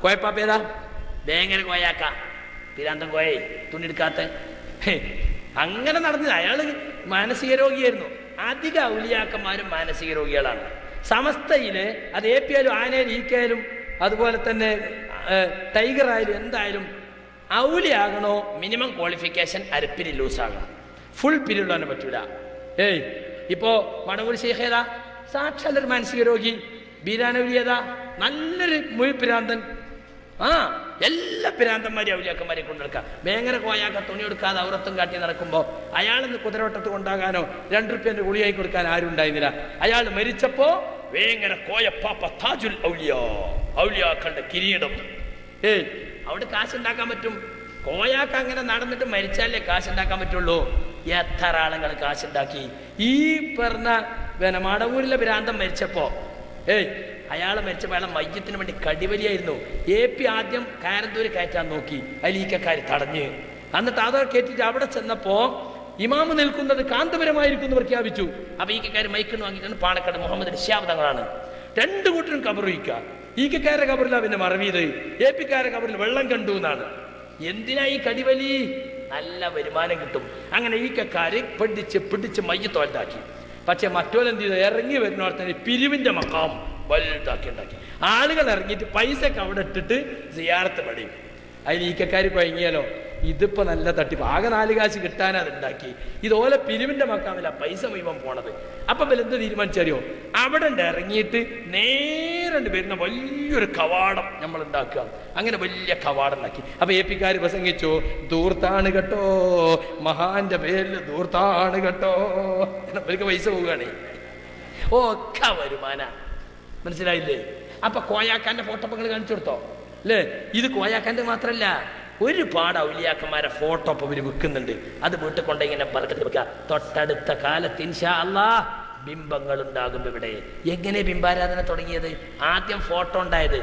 കോയപ്പാപ്പേതാ ഭയങ്കര കോയാക്ക പിരാന്തം കോയെ തുണിയെടുക്കാത്ത അങ്ങനെ നടന്നത്. അയാള് മാനസിക രോഗിയായിരുന്നു. അധിക ഔലിയാക്കന്മാരും മാനസിക രോഗികളാണ്. സമസ്തയില് അത് AP ആയാലും ആനയാലും ഈക്കയാലും അതുപോലെ തന്നെ ടൈഗർ ആയാലും എന്തായാലും ഔലിയാകണോ മിനിമം ക്വാളിഫിക്കേഷൻ അരപ്പിരി ലൂസാകണം. ഫുൾ പിരിയുള്ളവനെ പറ്റൂല. ഇപ്പോ മടവൂർ ശേഖേതാ സാക്ഷാലൊരു മാനസിക രോഗി. ബീരാനൗലിയതാ നല്ലൊരു മുഴുപ്പിരാന്തൻ. എല്ലാ പിരാന്തന്മാരെയും ഔലിയാക്കന്മാരെ കൊണ്ടെടുക്കാം. ഭയങ്കര കോയാക്ക തുണി എടുക്കാതെ ഔറത്തും കാട്ടി നടക്കുമ്പോൾ അയാളിന്ന് കുതിരവട്ടത്ത് കൊണ്ടാകാനോ 2 റുപ്യന്റെ ഗുളിയായി കൊടുക്കാൻ ആരും ഉണ്ടായിരുന്നില്ല. അയാൾ മരിച്ചപ്പോ ഭയങ്കര കോയപ്പാപ്പ താജുൽ ഔലിയാ, ഔലിയാക്കളുടെ കിരീടം. അവിടെ കാശുണ്ടാക്കാൻ പറ്റും. കോയാക്ക അങ്ങനെ നടന്നിട്ട് മരിച്ചാലേ കാശുണ്ടാക്കാൻ പറ്റുള്ളൂ. എത്ര ആളുകൾ കാശുണ്ടാക്കി. ഈ പറഞ്ഞ മടവൂരിലെ ഭ്രാന്തം മരിച്ചപ്പോ അയാൾ മരിച്ചപ്പോൾ അയാളെ മയ്യത്തിന് വേണ്ടി കടിവലിയായിരുന്നു. AP ആദ്യം കാരന്തൂര് കയറ്റാൻ നോക്കി, അലീക്കക്കാർ തടഞ്ഞ്. എന്നിട്ട് അതൊക്കെ കയറ്റിട്ട് അവിടെ ചെന്നപ്പോ ഇമാമ് നിൽക്കുന്നത് കാന്തപുരമായിരിക്കും എന്ന് പ്രഖ്യാപിച്ചു. അപ്പൊ ഈക്കക്കാർ മൈക്കിന് വാങ്ങിയിട്ടാണ് പാണക്കാട് മുഹമ്മദ് ഷിഹാബ്. 2 കൂട്ടരും കബറുയിക്ക. ഈക്കക്കാരുടെ കബറിലാണ് പിന്നെ മറവീത്. AP-ക്കാരുടെ കബറിൽ വെള്ളം കണ്ടു എന്നാണ്. എന്തിനാ ഈ കടിവലി? നല്ല വരുമാനം കിട്ടും. അങ്ങനെ ഈക്കക്കാര് പിടിച്ച് മയ്യത്തോലത്താക്കി. പക്ഷെ മറ്റോലെന്ത് ചെയ്തു? ഇറങ്ങി വരുന്നോടത്തന്നെ പിരിവിന്റെ മക്കാം വലുതാക്കി ഉണ്ടാക്കി. ആളുകൾ ഇറങ്ങിയിട്ട് പൈസയൊക്കെ അവിടെ ഇട്ടിട്ട് സിയാറത്ത് പടിയും. അതിന് ഈക്കക്കാര് കുഴങ്ങിയാലോ? ഇതിപ്പോ നല്ല തട്ടിപ്പ്. ആകെ 4 കാശ് കിട്ടാനാ അത് ഉണ്ടാക്കി. ഇതുപോലെ പിരിവിന്റെ മക്കാമില്ല പൈസ മുഴുവൻ പോണത്. അപ്പൊ എന്ത് തീരുമാനിച്ചറിയോ? അവിടെ ഇറങ്ങിയിട്ട് നേരെ വരുന്ന വലിയൊരു കവാടം നമ്മൾ ഉണ്ടാക്കുക. അങ്ങനെ വലിയ കവാടം ഉണ്ടാക്കി. അപ്പൊ AP-ക്കാര് പ്രസംഗിച്ചു, ദൂർത്താണ് കേട്ടോ, മഹാന്റെ പേരിൽ ദൂർത്താണ് കേട്ടോ. അവർക്ക് പൈസ പോവുകയാണ്. ഒക്കെ വരുമാന. മനസ്സിലായില്ലേ? അപ്പൊ കോയാക്കാന്റെ ഫോട്ടോ നിങ്ങൾ കാണിച്ചു കൊടുത്തോ അല്ലേ? ഇത് കോയാക്കാന്റെ മാത്രല്ല, ഒരുപാട് ഔലിയാക്കന്മാരെ ഫോട്ടോ ഇപ്പൊ ഇവര് വിൽക്കുന്നുണ്ട്. അത് വീട്ടിൽ കൊണ്ട് ഇങ്ങനെ ബർക്കത്ത് വെക്കുക. തൊട്ടടുത്ത കാലത്ത് ഇൻഷാ അല്ലാഹ് ബിംബങ്ങൾ ഉണ്ടാകും ഇവിടെ. എങ്ങനെ ബിംബാരാധന തുടങ്ങിയത്? ആദ്യം ഫോട്ടോ ഉണ്ടായത്